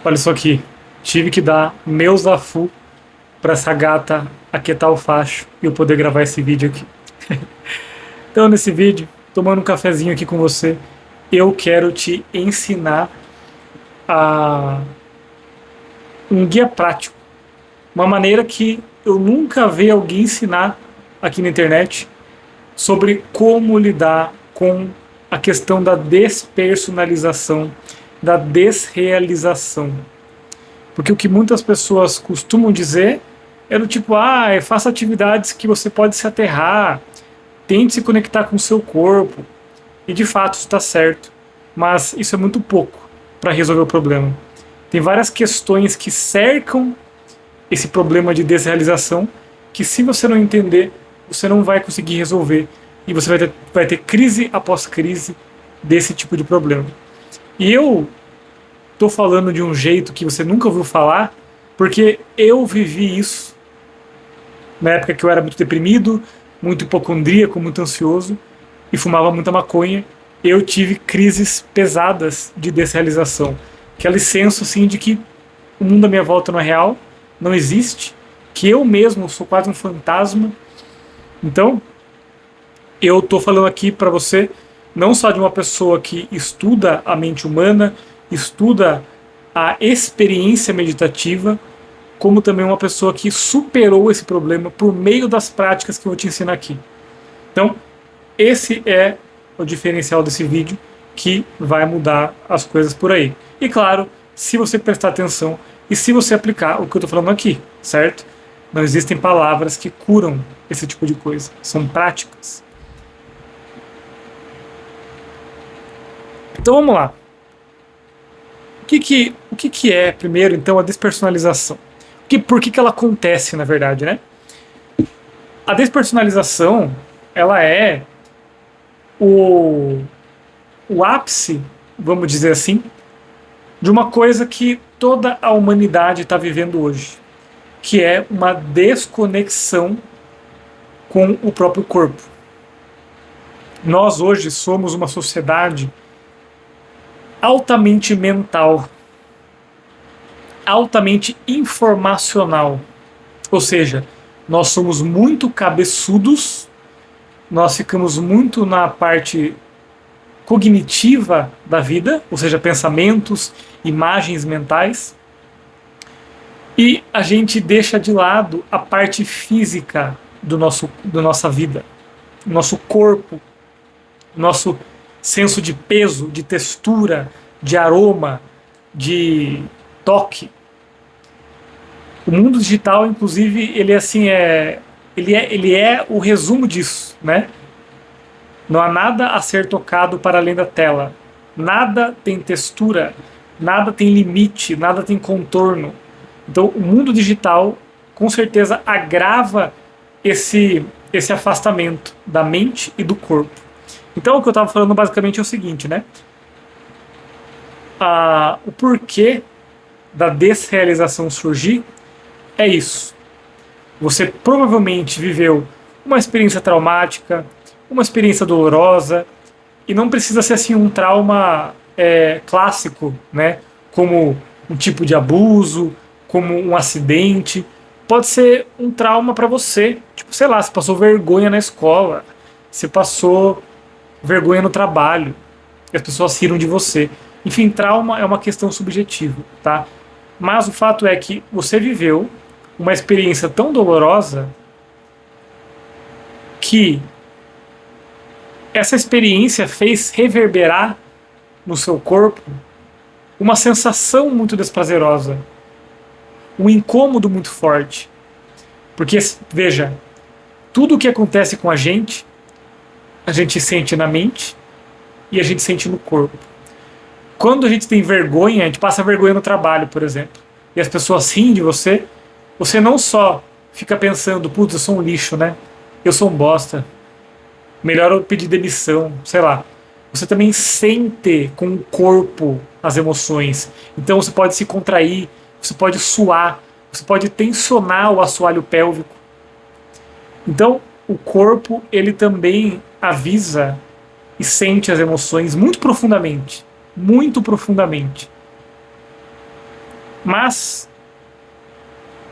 Olha só aqui, tive que dar meus Zafu para essa gata aquietar o facho e eu poder gravar esse vídeo aqui. Então, nesse vídeo, tomando um cafezinho aqui com você, eu quero te ensinar a um guia prático, uma maneira que eu nunca vi alguém ensinar aqui na internet sobre como lidar com a questão da despersonalização, da desrealização. Porque o que muitas pessoas costumam dizer é do tipo, faça atividades que você pode se aterrar, tente se conectar com o seu corpo. E de fato isso está certo, mas isso é muito pouco para resolver o problema. Tem várias questões que cercam esse problema de desrealização que, se você não entender, você não vai conseguir resolver e você vai ter crise após crise desse tipo de problema. E eu tô falando de um jeito que você nunca ouviu falar, porque eu vivi isso na época que eu era muito deprimido, muito hipocondríaco, muito ansioso e fumava muita maconha. Eu tive crises pesadas de desrealização. Aquele senso assim de que o mundo à minha volta não é real, não existe, que eu mesmo sou quase um fantasma. Então, eu tô falando aqui para você não só de uma pessoa que estuda a mente humana, estuda a experiência meditativa, como também uma pessoa que superou esse problema por meio das práticas que eu vou te ensinar aqui. Então, esse é o diferencial desse vídeo que vai mudar as coisas por aí. E claro, se você prestar atenção e se você aplicar o que eu estou falando aqui, certo? Não existem palavras que curam esse tipo de coisa, são práticas. Então vamos lá. O que é, primeiro, então, a despersonalização? Por que ela acontece, na verdade, né? A despersonalização, ela é o ápice, vamos dizer assim, de uma coisa que toda a humanidade está vivendo hoje, que é uma desconexão com o próprio corpo. Nós hoje somos uma sociedade altamente mental, altamente informacional. Ou seja, nós somos muito cabeçudos, nós ficamos muito na parte cognitiva da vida, ou seja, pensamentos, imagens mentais, e a gente deixa de lado a parte física da nossa vida, nosso corpo, nosso senso de peso, de textura, de aroma, de toque. O mundo digital, inclusive, ele é o resumo disso, né? Não há nada a ser tocado para além da tela. Nada tem textura, nada tem limite, nada tem contorno. Então, o mundo digital, com certeza, agrava esse afastamento da mente e do corpo. Então, o que eu estava falando basicamente é o seguinte, né? O porquê da desrealização surgir é isso. Você provavelmente viveu uma experiência traumática, uma experiência dolorosa, e não precisa ser assim um trauma clássico, né? Como um tipo de abuso, como um acidente. Pode ser um trauma para você. Tipo, sei lá, você passou vergonha na escola, você passou vergonha no trabalho, e as pessoas riram de você. Enfim, trauma é uma questão subjetiva, tá? Mas o fato é que você viveu uma experiência tão dolorosa que essa experiência fez reverberar no seu corpo uma sensação muito desprazerosa, um incômodo muito forte. Porque, veja, tudo o que acontece com a gente sente na mente e a gente sente no corpo. Quando a gente tem vergonha, a gente passa vergonha no trabalho, por exemplo, e as pessoas riem de você, você não só fica pensando, putz, eu sou um lixo, né? Eu sou um bosta. Melhor eu pedir demissão, sei lá. Você também sente com o corpo as emoções. Então você pode se contrair, você pode suar, você pode tensionar o assoalho pélvico. Então, o corpo, ele também avisa e sente as emoções muito profundamente. Muito profundamente. Mas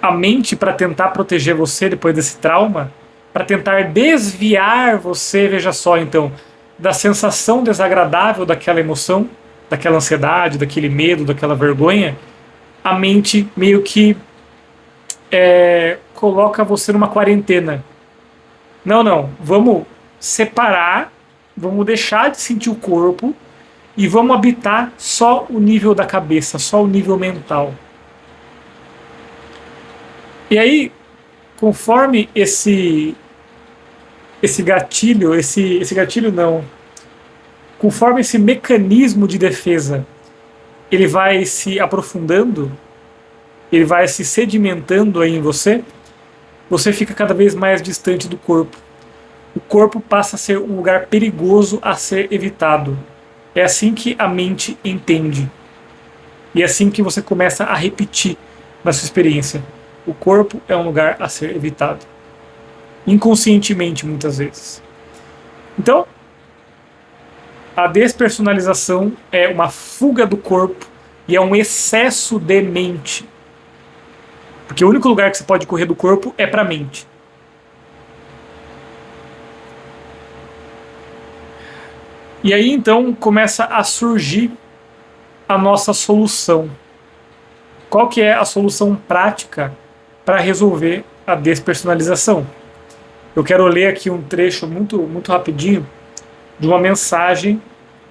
a mente, para tentar proteger você depois desse trauma, para tentar desviar você, veja só então, da sensação desagradável daquela emoção, daquela ansiedade, daquele medo, daquela vergonha, a mente meio que coloca você numa quarentena. Não, não, vamos separar, vamos deixar de sentir o corpo e vamos habitar só o nível da cabeça, só o nível mental. E aí, conforme esse gatilho, esse gatilho não, conforme esse mecanismo de defesa, ele vai se aprofundando, ele vai se sedimentando aí em você, você fica cada vez mais distante do corpo. O corpo passa a ser um lugar perigoso a ser evitado. É assim que a mente entende. E é assim que você começa a repetir na sua experiência. O corpo é um lugar a ser evitado. Inconscientemente, muitas vezes. Então, a despersonalização é uma fuga do corpo e é um excesso de mente. Porque o único lugar que você pode correr do corpo é para a mente. E aí então começa a surgir a nossa solução. Qual que é a solução prática para resolver a despersonalização? Eu quero ler aqui um trecho muito rapidinho de uma mensagem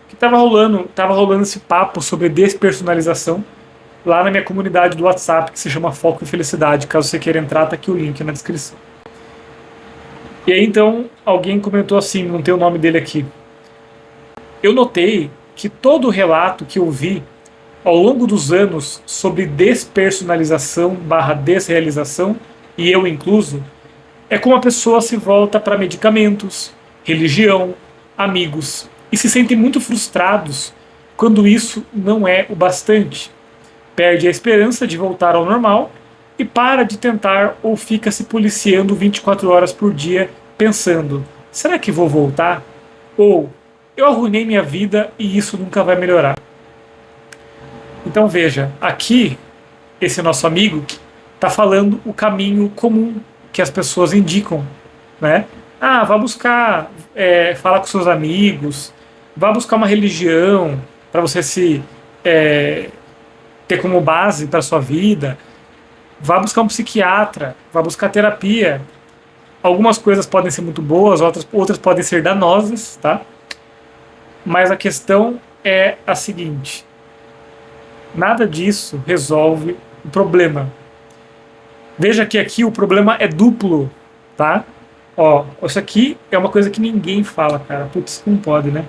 que estava rolando esse papo sobre despersonalização lá na minha comunidade do WhatsApp, que se chama Foco e Felicidade. Caso você queira entrar, tá aqui o link na descrição. E aí então alguém comentou assim, não tem o nome dele aqui. Eu notei que todo o relato que eu vi ao longo dos anos sobre despersonalização/desrealização, e eu incluso, é como a pessoa se volta para medicamentos, religião, amigos, e se sentem muito frustrados quando isso não é o bastante. Perde a esperança de voltar ao normal e para de tentar ou fica se policiando 24 horas por dia pensando, será que vou voltar? Ou eu arruinei minha vida e isso nunca vai melhorar. Então veja, aqui esse nosso amigo está falando o caminho comum que as pessoas indicam, né? Ah, vá buscar, falar com seus amigos, vá buscar uma religião para você se ter como base para sua vida, vá buscar um psiquiatra, vá buscar terapia. Algumas coisas podem ser muito boas, outras podem ser danosas, tá? Mas a questão é a seguinte: nada disso resolve o problema. Veja que aqui o problema é duplo, tá? Ó, isso aqui é uma coisa que ninguém fala, cara. Putz, não pode, né?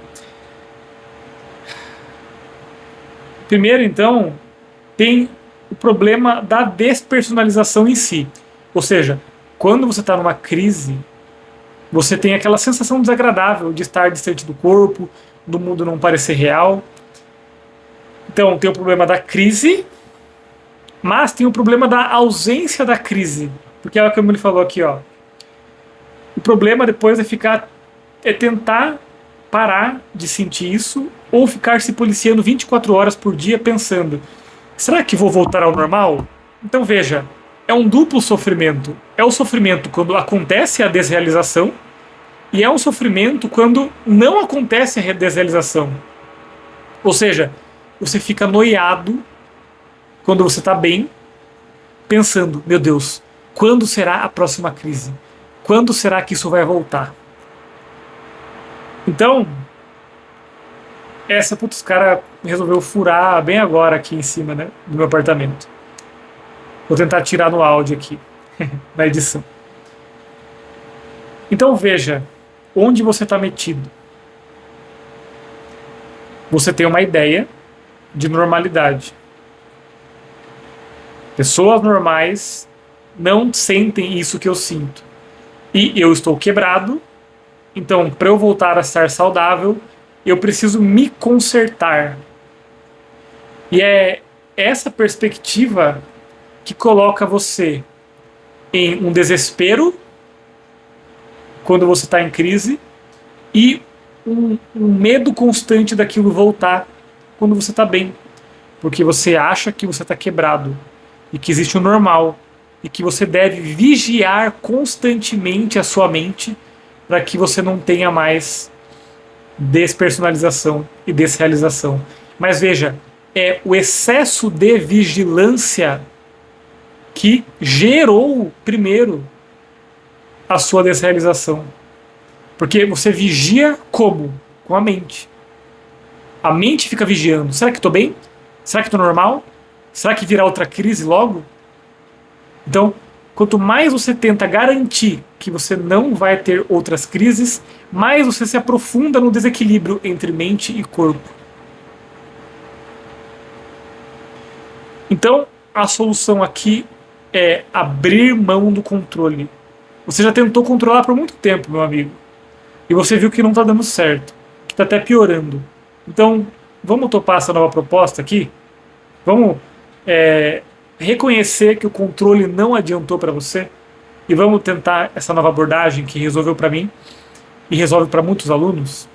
Primeiro, então, tem o problema da despersonalização em si. Ou seja, quando você está numa crise, você tem aquela sensação desagradável de estar distante do corpo, do mundo não parecer real. Então, tem o problema da crise, mas tem o problema da ausência da crise. Porque é o que ele falou aqui, ó. O problema depois é tentar parar de sentir isso ou ficar se policiando 24 horas por dia pensando, será que vou voltar ao normal? Então veja, é um duplo sofrimento. É o sofrimento quando acontece a desrealização e é um sofrimento quando não acontece a desrealização. Ou seja, você fica noiado quando você está bem, pensando, meu Deus, quando será a próxima crise? Quando será que isso vai voltar? Então, putz, cara resolveu furar bem agora aqui em cima, né, do meu apartamento. Vou tentar tirar no áudio aqui, na edição. Então veja, onde você está metido. Você tem uma ideia de normalidade. Pessoas normais não sentem isso que eu sinto. E eu estou quebrado, então para eu voltar a estar saudável, eu preciso me consertar. E é essa perspectiva que coloca você em um desespero quando você está em crise e um medo constante daquilo voltar quando você está bem. porque você acha que você está quebrado e que existe o normal e que você deve vigiar constantemente a sua mente para que você não tenha mais despersonalização e desrealização. Mas veja, é o excesso de vigilância que gerou primeiro a sua desrealização. Porque você vigia como? Com a mente. A mente fica vigiando. Será que estou bem? Será que estou normal? Será que virá outra crise logo? Então, quanto mais você tenta garantir que você não vai ter outras crises, mais você se aprofunda no desequilíbrio entre mente e corpo. Então, a solução aqui é abrir mão do controle. Você já tentou controlar por muito tempo, meu amigo, e você viu que não está dando certo, que está até piorando. Então, vamos topar essa nova proposta aqui? Vamos reconhecer que o controle não adiantou para você? E vamos tentar essa nova abordagem que resolveu para mim e resolve para muitos alunos,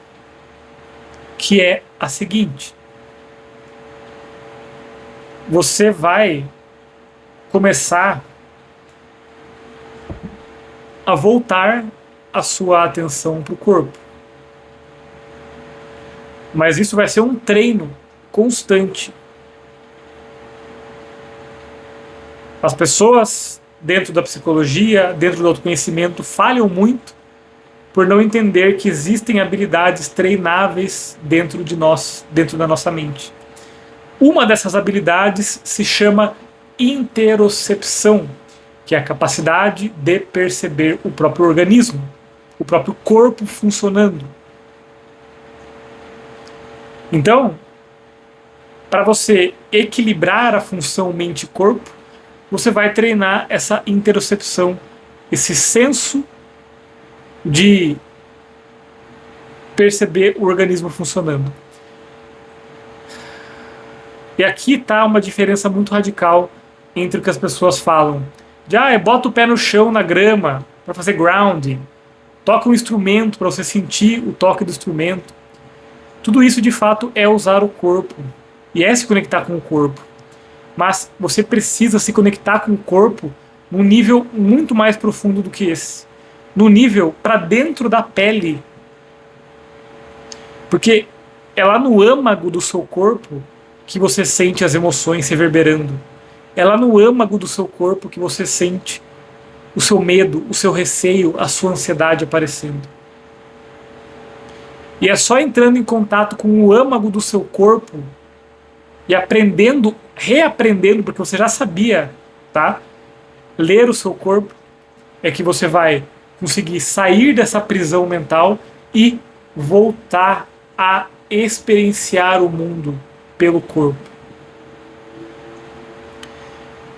que é a seguinte: você vai começar a voltar a sua atenção para o corpo. Mas isso vai ser um treino constante. As pessoas dentro da psicologia, dentro do autoconhecimento, falham muito por não entender que existem habilidades treináveis dentro de nós, dentro da nossa mente. Uma dessas habilidades se chama interocepção, que é a capacidade de perceber o próprio organismo, o próprio corpo funcionando. Então, para você equilibrar a função mente-corpo, você vai treinar essa interocepção, esse senso de perceber o organismo funcionando. E aqui está uma diferença muito radical entre o que as pessoas falam. De, bota o pé no chão na grama para fazer grounding. Toca um instrumento para você sentir o toque do instrumento. Tudo isso, de fato, é usar o corpo. E é se conectar com o corpo. Mas você precisa se conectar com o corpo num nível muito mais profundo do que esse. No nível para dentro da pele. Porque é lá no âmago do seu corpo que você sente as emoções reverberando. É lá no âmago do seu corpo que você sente o seu medo, o seu receio, a sua ansiedade aparecendo. E é só entrando em contato com o âmago do seu corpo e aprendendo, reaprendendo, porque você já sabia, tá? Ler o seu corpo, é que você vai conseguir sair dessa prisão mental e voltar a experienciar o mundo pelo corpo.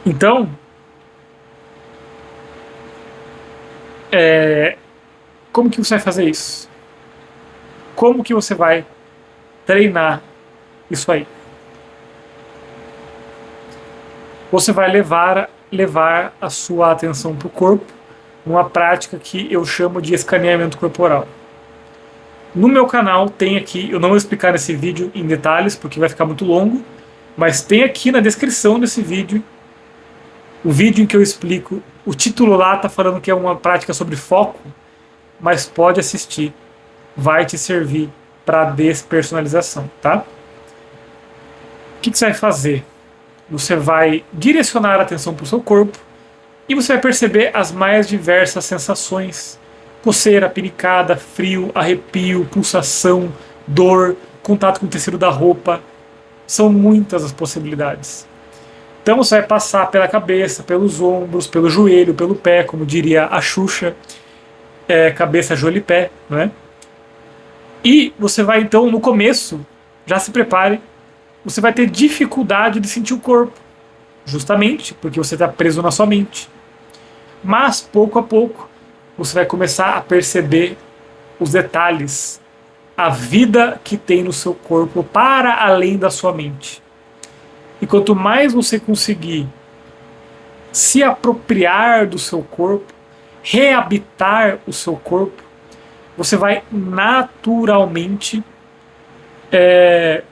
Então, como que você vai fazer isso? Como que você vai treinar isso aí? Você vai levar a sua atenção para o corpo, numa prática que eu chamo de escaneamento corporal. No meu canal tem aqui, eu não vou explicar nesse vídeo em detalhes, porque vai ficar muito longo, mas tem aqui na descrição desse vídeo, o vídeo em que eu explico. O título lá está falando que é uma prática sobre foco, mas pode assistir, vai te servir para despersonalização, tá? O que você vai fazer? Você vai direcionar a atenção para o seu corpo e você vai perceber as mais diversas sensações: coceira, pinicada, frio, arrepio, pulsação, dor, contato com o tecido da roupa. São muitas as possibilidades. Então você vai passar pela cabeça, pelos ombros, pelo joelho, pelo pé, como diria a Xuxa, cabeça, joelho e pé, né? E você vai então, no começo, já se prepare, você vai ter dificuldade de sentir o corpo, justamente porque você está preso na sua mente. Mas, pouco a pouco, você vai começar a perceber os detalhes, a vida que tem no seu corpo para além da sua mente. E quanto mais você conseguir se apropriar do seu corpo, reabitar o seu corpo, você vai naturalmente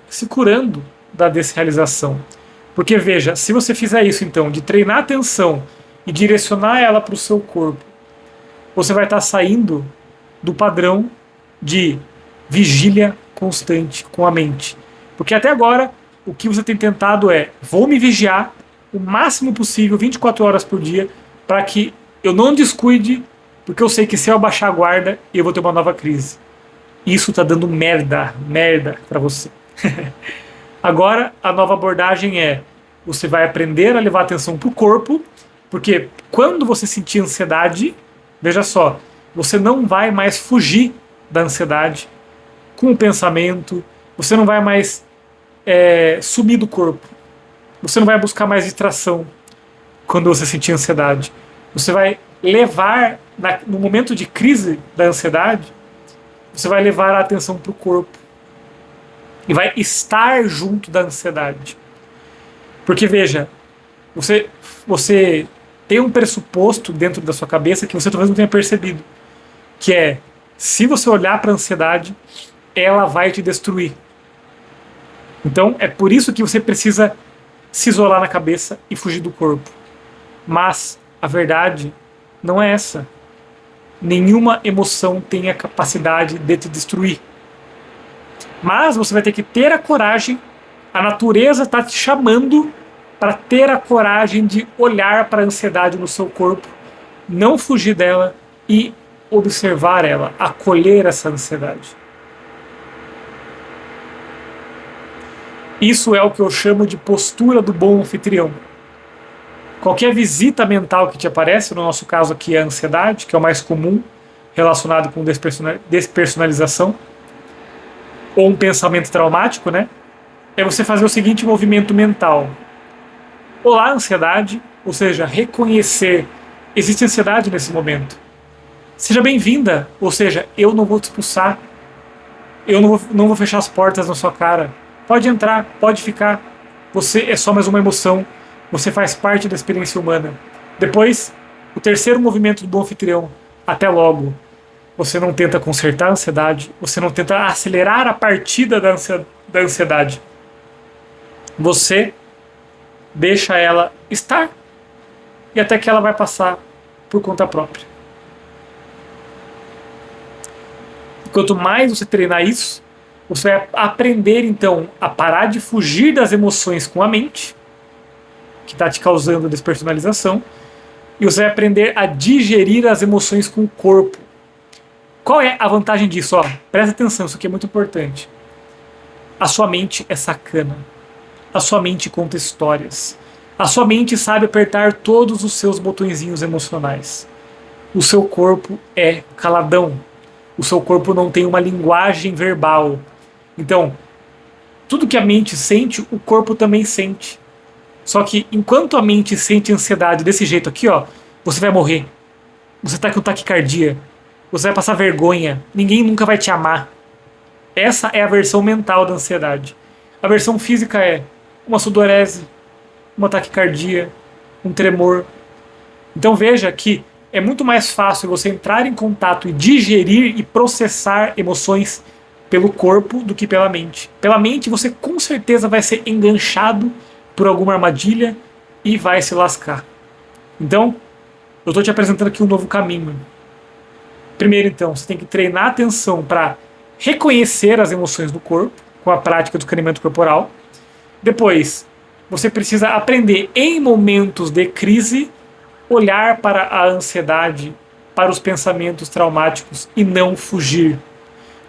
se curando da desrealização. Porque veja, se você fizer isso então, de treinar a atenção e direcionar ela para o seu corpo, você vai estar saindo do padrão de vigília constante com a mente. Porque até agora, o que você tem tentado é, vou me vigiar o máximo possível, 24 horas por dia, para que eu não descuide, porque eu sei que se eu abaixar a guarda, eu vou ter uma nova crise. Isso tá dando merda para você. Agora, a nova abordagem é, você vai aprender a levar a atenção pro corpo, porque quando você sentir ansiedade, veja só, você não vai mais fugir da ansiedade com o pensamento, você não vai mais sumir do corpo, você não vai buscar mais distração quando você sentir ansiedade. Você vai levar, no momento de crise da ansiedade, você vai levar a atenção para o corpo e vai estar junto da ansiedade. Porque veja, você tem um pressuposto dentro da sua cabeça que você talvez não tenha percebido, que é, se você olhar para a ansiedade, ela vai te destruir. Então é por isso que você precisa se isolar na cabeça e fugir do corpo. Mas a verdade não é essa. Nenhuma emoção tem a capacidade de te destruir. Mas você vai ter que ter a coragem, a natureza está te chamando para ter a coragem de olhar para a ansiedade no seu corpo, não fugir dela e observar ela, acolher essa ansiedade. Isso é o que eu chamo de postura do bom anfitrião. Qualquer visita mental que te aparece, no nosso caso aqui é a ansiedade, que é o mais comum, relacionado com despersonalização, ou um pensamento traumático, né? É você fazer o seguinte movimento mental. Olá, ansiedade, ou seja, reconhecer, existe ansiedade nesse momento. Seja bem-vinda, ou seja, eu não vou te expulsar, eu não vou fechar as portas na sua cara. Pode entrar, pode ficar, você é só mais uma emoção, você faz parte da experiência humana. Depois, o terceiro movimento do bom anfitrião, até logo. Você não tenta consertar a ansiedade, você não tenta acelerar a partida da ansiedade. Você deixa ela estar e até que ela vai passar por conta própria. Quanto mais você treinar isso, você vai aprender então a parar de fugir das emoções com a mente, que está te causando despersonalização, e você vai aprender a digerir as emoções com o corpo. Qual é a vantagem disso? Presta atenção, isso aqui é muito importante. A sua mente é sacana. A sua mente conta histórias. A sua mente sabe apertar todos os seus botõezinhos emocionais. O seu corpo é caladão. O seu corpo não tem uma linguagem verbal. Então, tudo que a mente sente, o corpo também sente. Só que enquanto a mente sente ansiedade desse jeito aqui, você vai morrer. Você está com taquicardia. Você vai passar vergonha. Ninguém nunca vai te amar. Essa é a versão mental da ansiedade. A versão física é uma sudorese, uma taquicardia, um tremor. Então veja que é muito mais fácil você entrar em contato e digerir e processar emoções pelo corpo do que pela mente. Pela mente você com certeza vai ser enganchado por alguma armadilha e vai se lascar. Então, eu estou te apresentando aqui um novo caminho. Primeiro, então, você tem que treinar a atenção para reconhecer as emoções do corpo com a prática do escaneamento corporal. Depois, você precisa aprender, em momentos de crise, olhar para a ansiedade, para os pensamentos traumáticos e não fugir.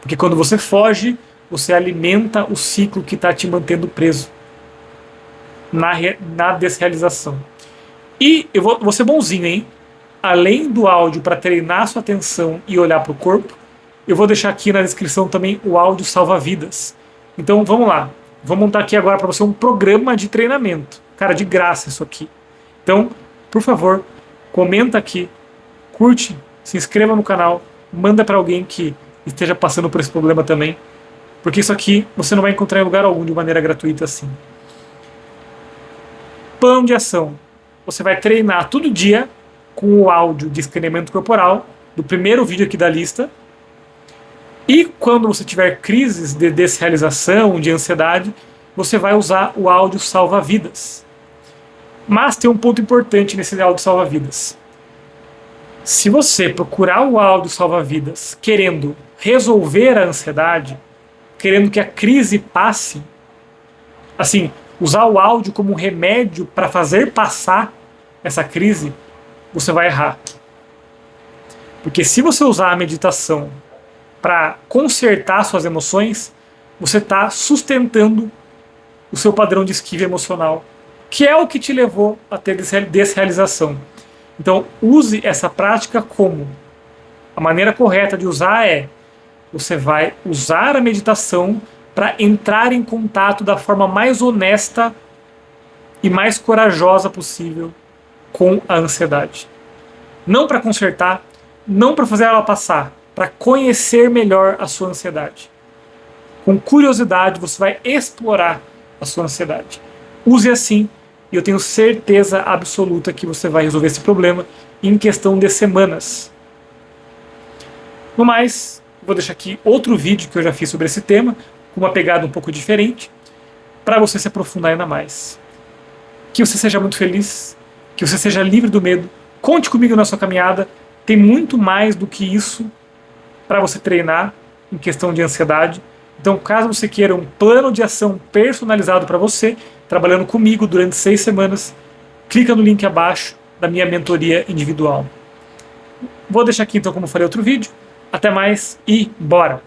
Porque quando você foge, você alimenta o ciclo que está te mantendo preso na desrealização. E eu vou ser bonzinho, hein? Além do áudio para treinar sua atenção e olhar para o corpo, eu vou deixar aqui na descrição também o áudio salva-vidas. Então vamos lá. Vou montar aqui agora para você um programa de treinamento. Cara, de graça isso aqui. Então, por favor, comenta aqui, curte, se inscreva no canal, manda para alguém que esteja passando por esse problema também. Porque isso aqui você não vai encontrar em lugar algum de maneira gratuita assim. Plano de ação. Você vai treinar todo dia com o áudio de escaneamento corporal do primeiro vídeo aqui da lista. E quando você tiver crises de desrealização, de ansiedade, você vai usar o áudio salva-vidas. Mas tem um ponto importante nesse áudio salva-vidas. Se você procurar o áudio salva-vidas querendo resolver a ansiedade, querendo que a crise passe, assim, usar o áudio como um remédio para fazer passar essa crise, você vai errar. Porque se você usar a meditação para consertar suas emoções, você está sustentando o seu padrão de esquiva emocional, que é o que te levou a ter desrealização. Então, use essa prática como a maneira correta de usar você vai usar a meditação para entrar em contato da forma mais honesta e mais corajosa possível com a ansiedade. Não para consertar, não para fazer ela passar, para conhecer melhor a sua ansiedade. Com curiosidade, você vai explorar a sua ansiedade. Use assim, e eu tenho certeza absoluta que você vai resolver esse problema em questão de semanas. No mais, vou deixar aqui outro vídeo que eu já fiz sobre esse tema, com uma pegada um pouco diferente, para você se aprofundar ainda mais. Que você seja muito feliz, que você seja livre do medo. Conte comigo na sua caminhada. Tem muito mais do que isso para você treinar em questão de ansiedade. Então, caso você queira um plano de ação personalizado para você, trabalhando comigo durante 6 semanas, clica no link abaixo da minha mentoria individual. Vou deixar aqui então, como eu falei, outro vídeo. Até mais e bora!